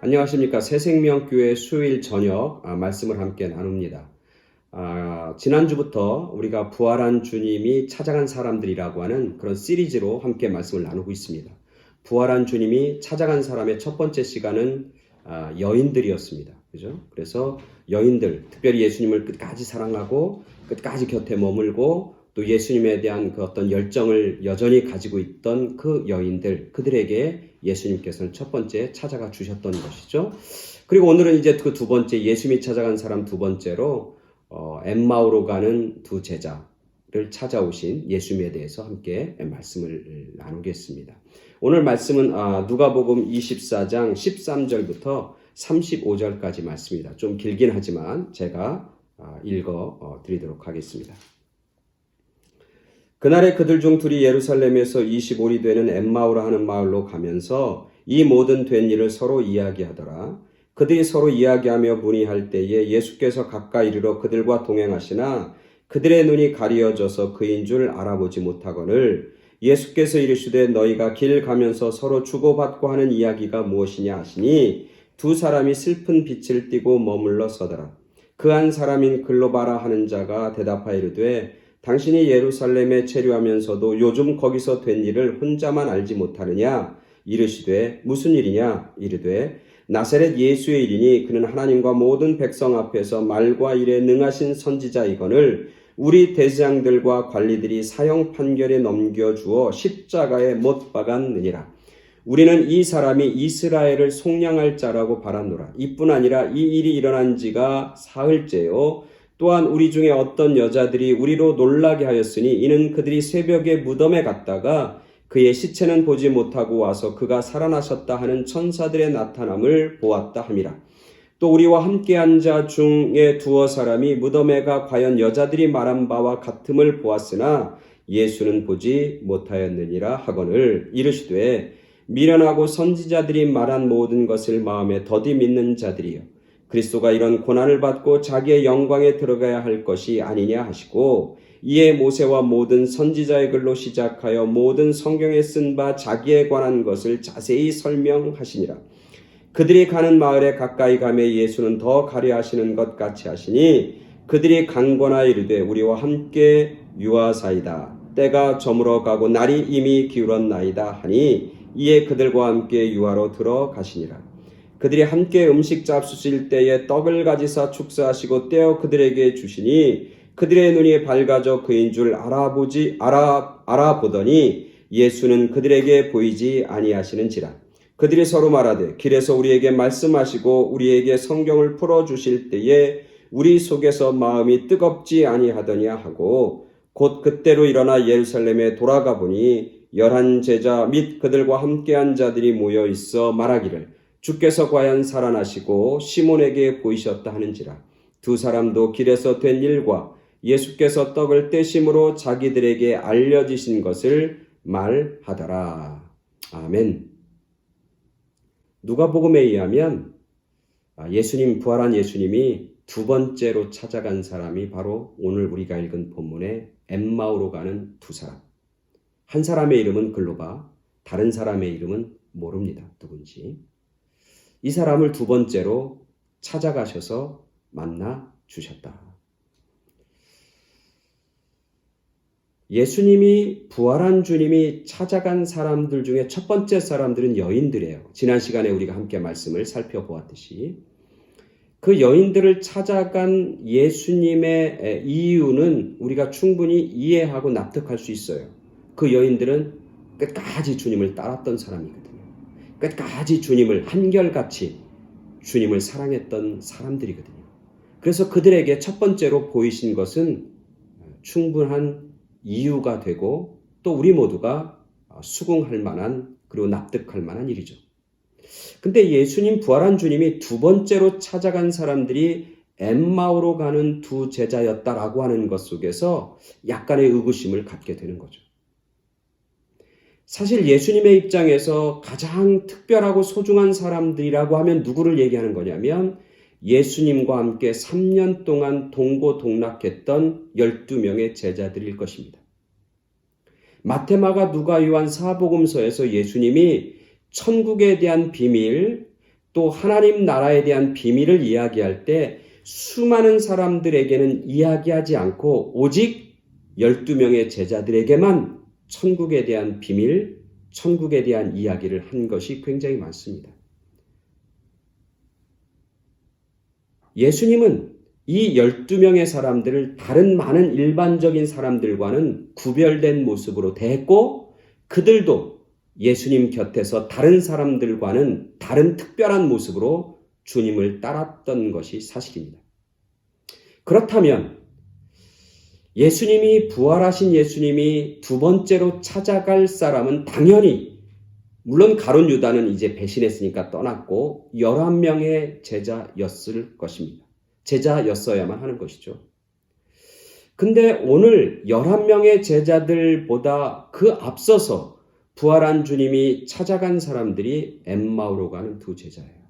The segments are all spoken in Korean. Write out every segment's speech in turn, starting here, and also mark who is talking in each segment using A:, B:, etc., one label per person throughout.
A: 안녕하십니까. 새생명교회 수요일 저녁 말씀을 함께 나눕니다. 지난주부터 우리가 부활한 주님이 찾아간 사람들이라고 하는 그런 시리즈로 함께 말씀을 나누고 있습니다. 부활한 주님이 찾아간 사람의 첫 번째 시간은 여인들이었습니다. 그죠? 그래서 여인들, 특별히 예수님을 끝까지 사랑하고 끝까지 곁에 머물고 또 예수님에 대한 그 어떤 열정을 여전히 가지고 있던 그 여인들, 그들에게 예수님께서는 첫 번째 찾아가 주셨던 것이죠. 그리고 오늘은 이제 그 두 번째, 예수님이 찾아간 사람 두 번째로 엠마오로 가는 두 제자를 찾아오신 예수님에 대해서 함께 말씀을 나누겠습니다. 오늘 말씀은 누가복음 24장 13절부터 35절까지 말씀입니다. 좀 길긴 하지만 제가 읽어 드리도록 하겠습니다. 그날에 그들 중 둘이 예루살렘에서 25리 되는 엠마오라 하는 마을로 가면서 이 모든 된 일을 서로 이야기하더라. 그들이 서로 이야기하며 문의할 때에 예수께서 가까이 이르러 그들과 동행하시나 그들의 눈이 가리어져서 그인 줄 알아보지 못하거늘 예수께서 이르시되 너희가 길 가면서 서로 주고받고 하는 이야기가 무엇이냐 하시니 두 사람이 슬픈 빛을 띠고 머물러 서더라. 그 한 사람인 글로바라 하는 자가 대답하여 이르되 당신이 예루살렘에 체류하면서도 요즘 거기서 된 일을 혼자만 알지 못하느냐? 이르시되 무슨 일이냐? 이르되 나사렛 예수의 일이니 그는 하나님과 모든 백성 앞에서 말과 일에 능하신 선지자이거늘 우리 대제장들과 관리들이 사형 판결에 넘겨주어 십자가에 못 박았느니라. 우리는 이 사람이 이스라엘을 속량할 자라고 바랐노라. 이뿐 아니라 이 일이 일어난 지가 사흘째요. 또한 우리 중에 어떤 여자들이 우리로 놀라게 하였으니 이는 그들이 새벽에 무덤에 갔다가 그의 시체는 보지 못하고 와서 그가 살아나셨다 하는 천사들의 나타남을 보았다 함이라. 또 우리와 함께한 자 중에 두어 사람이 무덤에 가 과연 여자들이 말한 바와 같음을 보았으나 예수는 보지 못하였느니라 하거늘 이르시되 미련하고 선지자들이 말한 모든 것을 마음에 더디 믿는 자들이여 그리스도가 이런 고난을 받고 자기의 영광에 들어가야 할 것이 아니냐 하시고 이에 모세와 모든 선지자의 글로 시작하여 모든 성경에 쓴 바 자기에 관한 것을 자세히 설명하시니라. 그들이 가는 마을에 가까이 가매 예수는 더 가려 하시는 것 같이 하시니 그들이 강권하여 이르되 우리와 함께 유하사이다. 때가 저물어 가고 날이 이미 기울었나이다 하니 이에 그들과 함께 유하로 들어가시니라. 그들이 함께 음식 잡수실 때에 떡을 가지사 축사하시고 떼어 그들에게 주시니 그들의 눈이 밝아져 그인 줄 알아보더니 예수는 그들에게 보이지 아니하시는지라. 그들이 서로 말하되 길에서 우리에게 말씀하시고 우리에게 성경을 풀어주실 때에 우리 속에서 마음이 뜨겁지 아니하더냐 하고 곧 그때로 일어나 예루살렘에 돌아가 보니 11 제자 및 그들과 함께한 자들이 모여 있어 말하기를 주께서 과연 살아나시고 시몬에게 보이셨다 하는지라. 두 사람도 길에서 된 일과 예수께서 떡을 떼심으로 자기들에게 알려지신 것을 말하더라. 아멘. 누가복음에 의하면 부활한 예수님이 두 번째로 찾아간 사람이 바로 오늘 우리가 읽은 본문의 엠마오로 가는 두 사람. 한 사람의 이름은 글로바, 다른 사람의 이름은 모릅니다. 누군지. 이 사람을 두 번째로 찾아가셔서 만나 주셨다. 예수님이 부활한 주님이 찾아간 사람들 중에 첫 번째 사람들은 여인들이에요. 지난 시간에 우리가 함께 말씀을 살펴보았듯이 그 여인들을 찾아간 예수님의 이유는 우리가 충분히 이해하고 납득할 수 있어요. 그 여인들은 끝까지 주님을 따랐던 사람이거든요. 끝까지 주님을 한결같이 주님을 사랑했던 사람들이거든요. 그래서 그들에게 첫 번째로 보이신 것은 충분한 이유가 되고 또 우리 모두가 수긍할 만한 그리고 납득할 만한 일이죠. 근데 예수님 부활한 주님이 두 번째로 찾아간 사람들이 엠마오로 가는 두 제자였다라고 하는 것 속에서 약간의 의구심을 갖게 되는 거죠. 사실 예수님의 입장에서 가장 특별하고 소중한 사람들이라고 하면 누구를 얘기하는 거냐면 예수님과 함께 3년 동안 동고동락했던 12명의 제자들일 것입니다. 마태, 마가, 누가, 요한 사복음서에서 예수님이 천국에 대한 비밀, 또 하나님 나라에 대한 비밀을 이야기할 때 수많은 사람들에게는 이야기하지 않고 오직 12명의 제자들에게만 천국에 대한 비밀, 천국에 대한 이야기를 한 것이 굉장히 많습니다. 예수님은 이 12명의 사람들을 다른 많은 일반적인 사람들과는 구별된 모습으로 대했고 그들도 예수님 곁에서 다른 사람들과는 다른 특별한 모습으로 주님을 따랐던 것이 사실입니다. 그렇다면 예수님이 부활하신 예수님이 두 번째로 찾아갈 사람은 당연히 물론 가룟 유다는 이제 배신했으니까 떠났고 11명의 제자였을 것입니다. 제자였어야만 하는 것이죠. 근데 오늘 11명의 제자들보다 그 앞서서 부활한 주님이 찾아간 사람들이 엠마오로 가는 두 제자예요.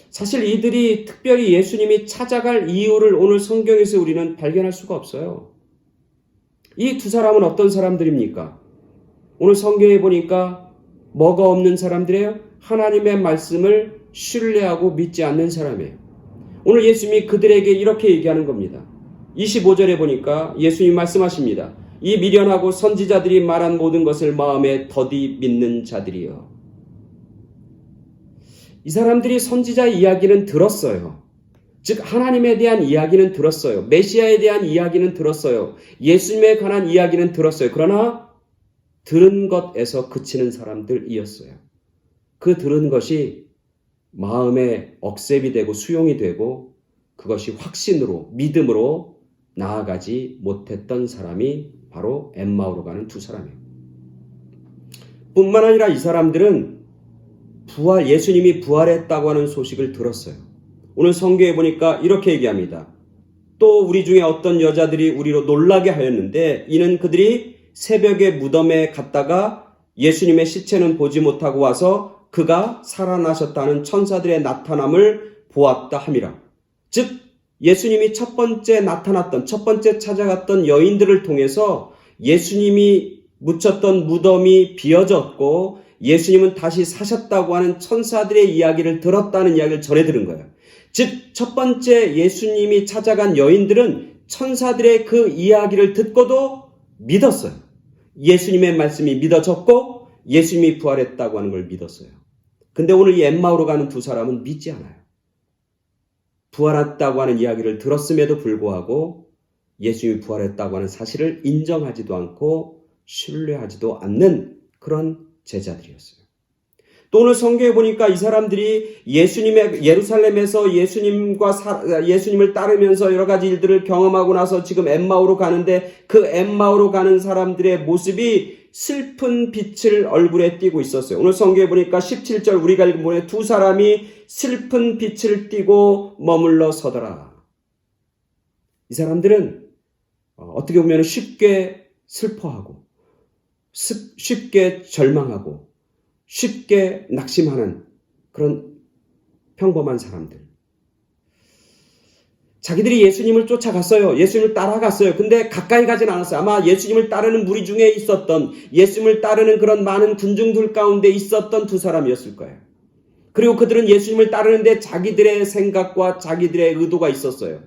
A: 사실 이들이 특별히 예수님이 찾아갈 이유를 오늘 성경에서 우리는 발견할 수가 없어요. 이 두 사람은 어떤 사람들입니까? 오늘 성경에 보니까 뭐가 없는 사람들이에요? 하나님의 말씀을 신뢰하고 믿지 않는 사람이에요. 오늘 예수님이 그들에게 이렇게 얘기하는 겁니다. 25절에 보니까 예수님이 말씀하십니다. 이 미련하고 선지자들이 말한 모든 것을 마음에 더디 믿는 자들이여. 이 사람들이 선지자의 이야기는 들었어요. 즉 하나님에 대한 이야기는 들었어요. 메시아에 대한 이야기는 들었어요. 예수님에 관한 이야기는 들었어요. 그러나 들은 것에서 그치는 사람들이었어요. 그 들은 것이 마음에 억셉이 되고 수용이 되고 그것이 확신으로 믿음으로 나아가지 못했던 사람이 바로 엠마오로 가는 두 사람이에요. 뿐만 아니라 이 사람들은 예수님이 부활했다고 하는 소식을 들었어요. 오늘 성경에 보니까 이렇게 얘기합니다. 또 우리 중에 어떤 여자들이 우리로 놀라게 하였는데 이는 그들이 새벽에 무덤에 갔다가 예수님의 시체는 보지 못하고 와서 그가 살아나셨다는 천사들의 나타남을 보았다 함이라. 즉 예수님이 첫 번째 나타났던 첫 번째 찾아갔던 여인들을 통해서 예수님이 묻혔던 무덤이 비어졌고 예수님은 다시 사셨다고 하는 천사들의 이야기를 들었다는 이야기를 전해 들은 거예요. 즉 첫 번째 예수님이 찾아간 여인들은 천사들의 그 이야기를 듣고도 믿었어요. 예수님의 말씀이 믿어졌고 예수님이 부활했다고 하는 걸 믿었어요. 근데 오늘 이 엠마오로 가는 두 사람은 믿지 않아요. 부활했다고 하는 이야기를 들었음에도 불구하고 예수님이 부활했다고 하는 사실을 인정하지도 않고 신뢰하지도 않는 그런 제자들이었어요. 또 오늘 성경에 보니까 이 사람들이 예루살렘에서 예수님을 따르면서 여러 가지 일들을 경험하고 나서 지금 엠마오로 가는데 그 엠마오로 가는 사람들의 모습이 슬픈 빛을 얼굴에 띠고 있었어요. 오늘 성경에 보니까 17절 우리가 읽은 본에 두 사람이 슬픈 빛을 띠고 머물러 서더라. 이 사람들은 어떻게 보면 쉽게 슬퍼하고 쉽게 절망하고 쉽게 낙심하는 그런 평범한 사람들. 자기들이 예수님을 쫓아갔어요. 예수님을 따라갔어요. 근데 가까이 가진 않았어요. 아마 예수님을 따르는 무리 중에 있었던 예수님을 따르는 그런 많은 군중들 가운데 있었던 두 사람이었을 거예요. 그리고 그들은 예수님을 따르는데 자기들의 생각과 자기들의 의도가 있었어요.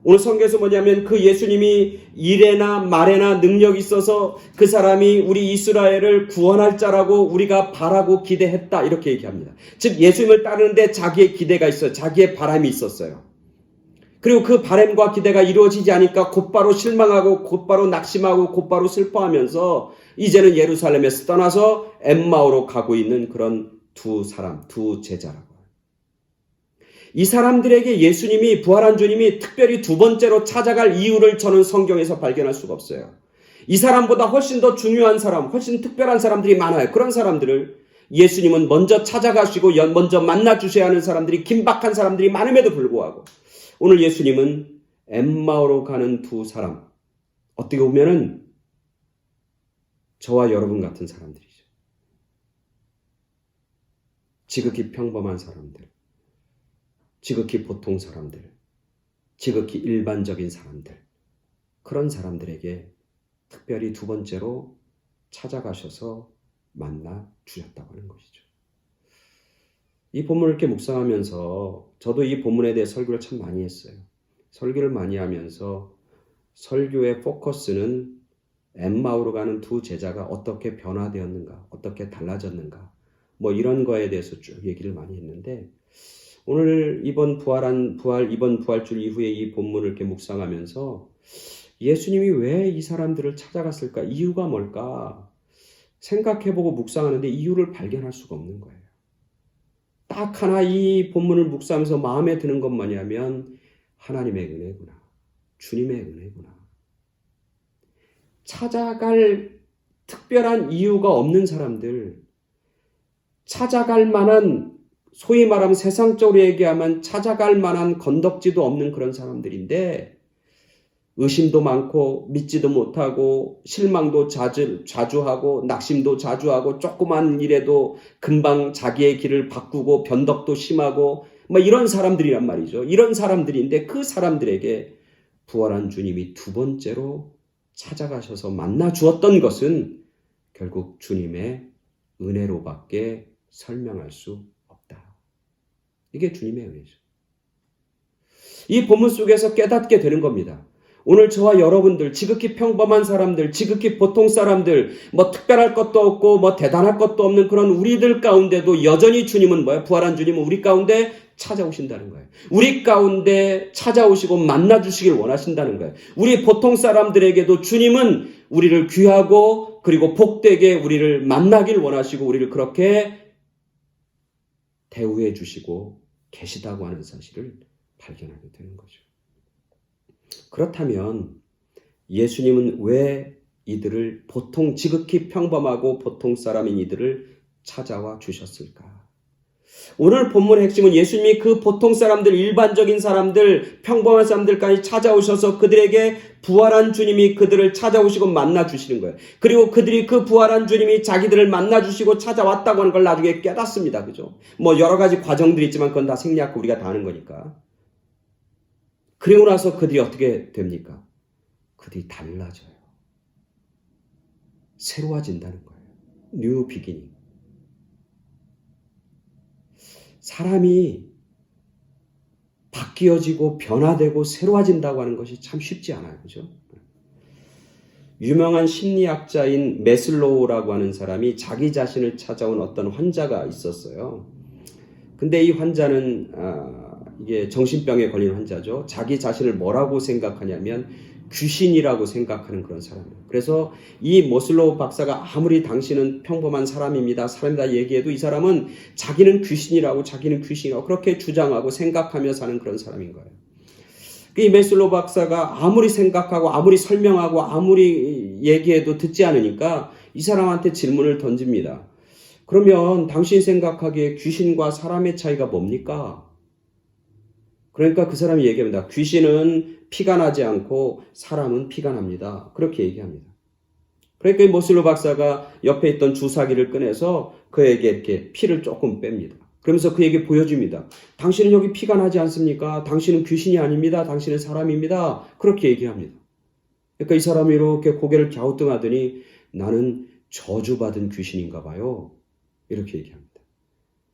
A: 오늘 성경에서 뭐냐면 그 예수님이 이래나 말에나 능력이 있어서 그 사람이 우리 이스라엘을 구원할 자라고 우리가 바라고 기대했다 이렇게 얘기합니다. 즉 예수님을 따르는데 자기의 기대가 있어요. 자기의 바람이 있었어요. 그리고 그 바람과 기대가 이루어지지 않으니까 곧바로 실망하고 곧바로 낙심하고 곧바로 슬퍼하면서 이제는 예루살렘에서 떠나서 엠마오로 가고 있는 그런 두 사람, 두 제자라고. 이 사람들에게 예수님이 부활한 주님이 특별히 두 번째로 찾아갈 이유를 저는 성경에서 발견할 수가 없어요. 이 사람보다 훨씬 더 중요한 사람, 훨씬 특별한 사람들이 많아요. 그런 사람들을 예수님은 먼저 찾아가시고 먼저 만나주셔야 하는 사람들이 긴박한 사람들이 많음에도 불구하고 오늘 예수님은 엠마오로 가는 두 사람, 어떻게 보면은 저와 여러분 같은 사람들이죠. 지극히 평범한 사람들. 지극히 보통 사람들, 지극히 일반적인 사람들, 그런 사람들에게 특별히 두 번째로 찾아가셔서 만나 주셨다고 하는 것이죠. 이 본문을 이렇게 묵상하면서 저도 이 본문에 대해 설교를 참 많이 했어요. 설교를 많이 하면서 설교의 포커스는 엠마오로 가는 두 제자가 어떻게 변화되었는가, 어떻게 달라졌는가, 뭐 이런 거에 대해서 쭉 얘기를 많이 했는데, 오늘 이번 부활절 이후에 이 본문을 이렇게 묵상하면서 예수님이 왜 이 사람들을 찾아갔을까? 이유가 뭘까? 생각해보고 묵상하는데 이유를 발견할 수가 없는 거예요. 딱 하나 이 본문을 묵상하면서 마음에 드는 것 뭐냐면 하나님의 은혜구나. 주님의 은혜구나. 찾아갈 특별한 이유가 없는 사람들, 찾아갈 만한, 소위 말하면 세상적으로 얘기하면 찾아갈 만한 건덕지도 없는 그런 사람들인데 의심도 많고 믿지도 못하고 실망도 자주 하고 낙심도 자주 하고 조그만 일에도 금방 자기의 길을 바꾸고 변덕도 심하고 뭐 이런 사람들이란 말이죠. 이런 사람들인데 그 사람들에게 부활한 주님이 두 번째로 찾아가셔서 만나 주었던 것은 결국 주님의 은혜로밖에 설명할 수 없다. 이게 주님의 은혜죠. 이 본문 속에서 깨닫게 되는 겁니다. 오늘 저와 여러분들, 지극히 평범한 사람들, 지극히 보통 사람들, 뭐 특별할 것도 없고 뭐 대단할 것도 없는 그런 우리들 가운데도 여전히 주님은 뭐예요? 부활한 주님은 우리 가운데 찾아오신다는 거예요. 우리 가운데 찾아오시고 만나주시길 원하신다는 거예요. 우리 보통 사람들에게도 주님은 우리를 귀하고 그리고 복되게 우리를 만나길 원하시고 우리를 그렇게 대우해 주시고 계시다고 하는 사실을 발견하게 되는 거죠. 그렇다면 예수님은 왜 이들을 보통 지극히 평범하고 보통 사람인 이들을 찾아와 주셨을까? 오늘 본문의 핵심은 예수님이 그 보통 사람들, 일반적인 사람들, 평범한 사람들까지 찾아오셔서 그들에게 부활한 주님이 그들을 찾아오시고 만나 주시는 거예요. 그리고 그들이 그 부활한 주님이 자기들을 만나 주시고 찾아왔다고 하는 걸 나중에 깨닫습니다. 그죠? 뭐 여러 가지 과정들이 있지만 그건 다 생략하고 우리가 다 아는 거니까. 그리고 나서 그들이 어떻게 됩니까? 그들이 달라져요. 새로워진다는 거예요. 뉴 비기닝. 사람이 바뀌어지고 변화되고 새로워진다고 하는 것이 참 쉽지 않아요. 그죠? 유명한 심리학자인 메슬로우라고 하는 사람이 자기 자신을 찾아온 어떤 환자가 있었어요. 근데 이 환자는 이게 정신병에 걸린 환자죠. 자기 자신을 뭐라고 생각하냐면 귀신이라고 생각하는 그런 사람이에요. 그래서 이 모슬로우 박사가 아무리 당신은 평범한 사람이다 얘기해도 이 사람은 자기는 귀신이라고 그렇게 주장하고 생각하며 사는 그런 사람인 거예요. 이 메슬로우 박사가 아무리 생각하고 아무리 설명하고 아무리 얘기해도 듣지 않으니까 이 사람한테 질문을 던집니다. 그러면 당신이 생각하기에 귀신과 사람의 차이가 뭡니까? 그러니까 그 사람이 얘기합니다. 귀신은 피가 나지 않고 사람은 피가 납니다. 그렇게 얘기합니다. 그러니까 이 모슬로 박사가 옆에 있던 주사기를 꺼내서 그에게 이렇게 피를 조금 뺍니다. 그러면서 그에게 보여줍니다. 당신은 여기 피가 나지 않습니까? 당신은 귀신이 아닙니다. 당신은 사람입니다. 그렇게 얘기합니다. 그러니까 이 사람이 이렇게 고개를 갸우뚱하더니 나는 저주받은 귀신인가 봐요. 이렇게 얘기합니다.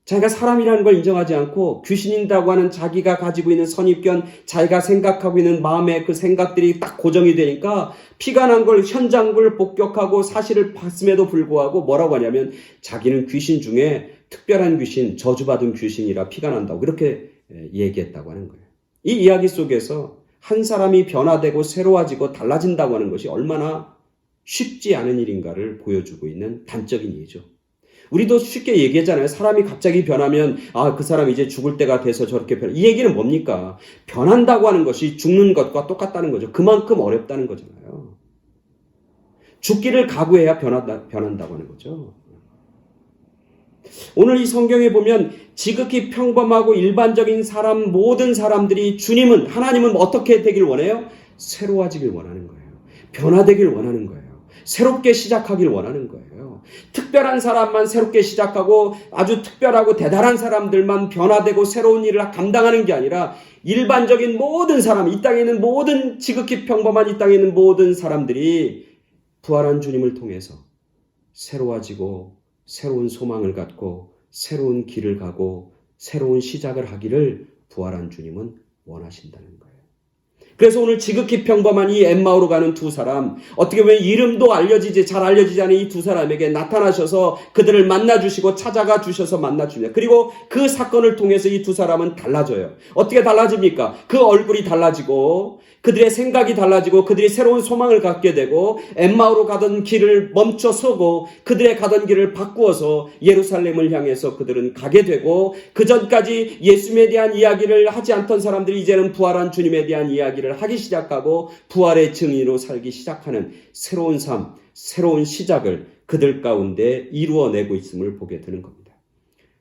A: 자기가 사람이라는 걸 인정하지 않고 귀신이라고 하는 자기가 가지고 있는 선입견, 자기가 생각하고 있는 마음의 그 생각들이 딱 고정이 되니까 피가 난 걸 현장을 복격하고 사실을 봤음에도 불구하고 뭐라고 하냐면 자기는 귀신 중에 특별한 귀신, 저주받은 귀신이라 피가 난다고 그렇게 얘기했다고 하는 거예요. 이 이야기 속에서 한 사람이 변화되고 새로워지고 달라진다고 하는 것이 얼마나 쉽지 않은 일인가를 보여주고 있는 단적인 예죠. 우리도 쉽게 얘기하잖아요. 사람이 갑자기 변하면 그 사람 이제 죽을 때가 돼서 저렇게 변해. 이 얘기는 뭡니까? 변한다고 하는 것이 죽는 것과 똑같다는 거죠. 그만큼 어렵다는 거잖아요. 죽기를 각오해야 변한다고 하는 거죠. 오늘 이 성경에 보면 지극히 평범하고 일반적인 사람, 모든 사람들이 하나님은 어떻게 되길 원해요? 새로워지길 원하는 거예요. 변화되길 원하는 거예요. 새롭게 시작하길 원하는 거예요. 특별한 사람만 새롭게 시작하고 아주 특별하고 대단한 사람들만 변화되고 새로운 일을 감당하는 게 아니라 일반적인 모든 사람, 이 땅에 있는 모든 지극히 평범한 이 땅에 있는 모든 사람들이 부활한 주님을 통해서 새로워지고 새로운 소망을 갖고 새로운 길을 가고 새로운 시작을 하기를 부활한 주님은 원하신다는 거예요. 그래서 오늘 지극히 평범한 이 엠마오로 가는 두 사람, 어떻게 보면 이름도 잘 알려지지 않은 이 두 사람에게 나타나셔서 그들을 만나주시고 찾아가 주셔서 만나줍니다. 그리고 그 사건을 통해서 이 두 사람은 달라져요. 어떻게 달라집니까? 그 얼굴이 달라지고 그들의 생각이 달라지고 그들이 새로운 소망을 갖게 되고 엠마오로 가던 길을 멈춰 서고 그들의 가던 길을 바꾸어서 예루살렘을 향해서 그들은 가게 되고, 그 전까지 예수님에 대한 이야기를 하지 않던 사람들이 이제는 부활한 주님에 대한 이야기를 하기 시작하고 부활의 증인으로 살기 시작하는 새로운 삶, 새로운 시작을 그들 가운데 이루어내고 있음을 보게 되는 겁니다.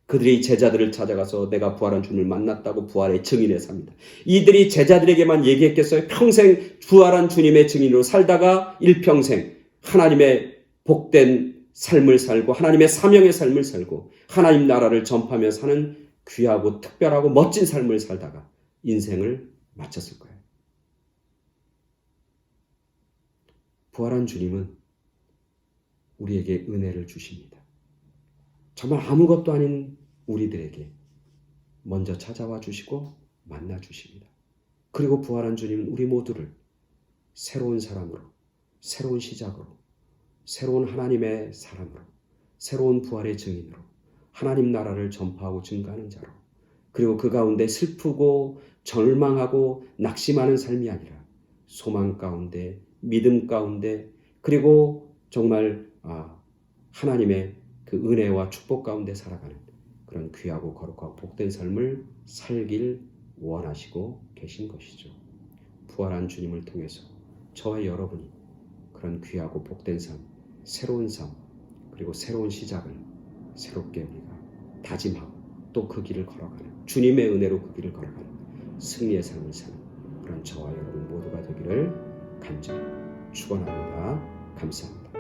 A: 그들이 제자들을 찾아가서 내가 부활한 주님을 만났다고 부활의 증인에 삽니다. 이들이 제자들에게만 얘기했겠어요? 평생 부활한 주님의 증인으로 살다가 일평생 하나님의 복된 삶을 살고 하나님의 사명의 삶을 살고 하나님 나라를 전파하며 사는 귀하고 특별하고 멋진 삶을 살다가 인생을 마쳤을 거예요. 부활한 주님은 우리에게 은혜를 주십니다. 정말 아무것도 아닌 우리들에게 먼저 찾아와 주시고 만나 주십니다. 그리고 부활한 주님은 우리 모두를 새로운 사람으로, 새로운 시작으로, 새로운 하나님의 사람으로, 새로운 부활의 증인으로, 하나님 나라를 전파하고 증거하는 자로, 그리고 그 가운데 슬프고 절망하고 낙심하는 삶이 아니라 소망 가운데, 믿음 가운데, 그리고 정말 하나님의 그 은혜와 축복 가운데 살아가는 그런 귀하고 거룩하고 복된 삶을 살길 원하시고 계신 것이죠. 부활한 주님을 통해서 저와 여러분이 그런 귀하고 복된 삶, 새로운 삶, 그리고 새로운 시작을 새롭게 우리가 다짐하고 또 그 길을 걸어가는, 주님의 은혜로 그 길을 걸어가는 승리의 삶을 사는 그런 저와 여러분 모두가 되기를 간절히 축원합니다. 감사합니다.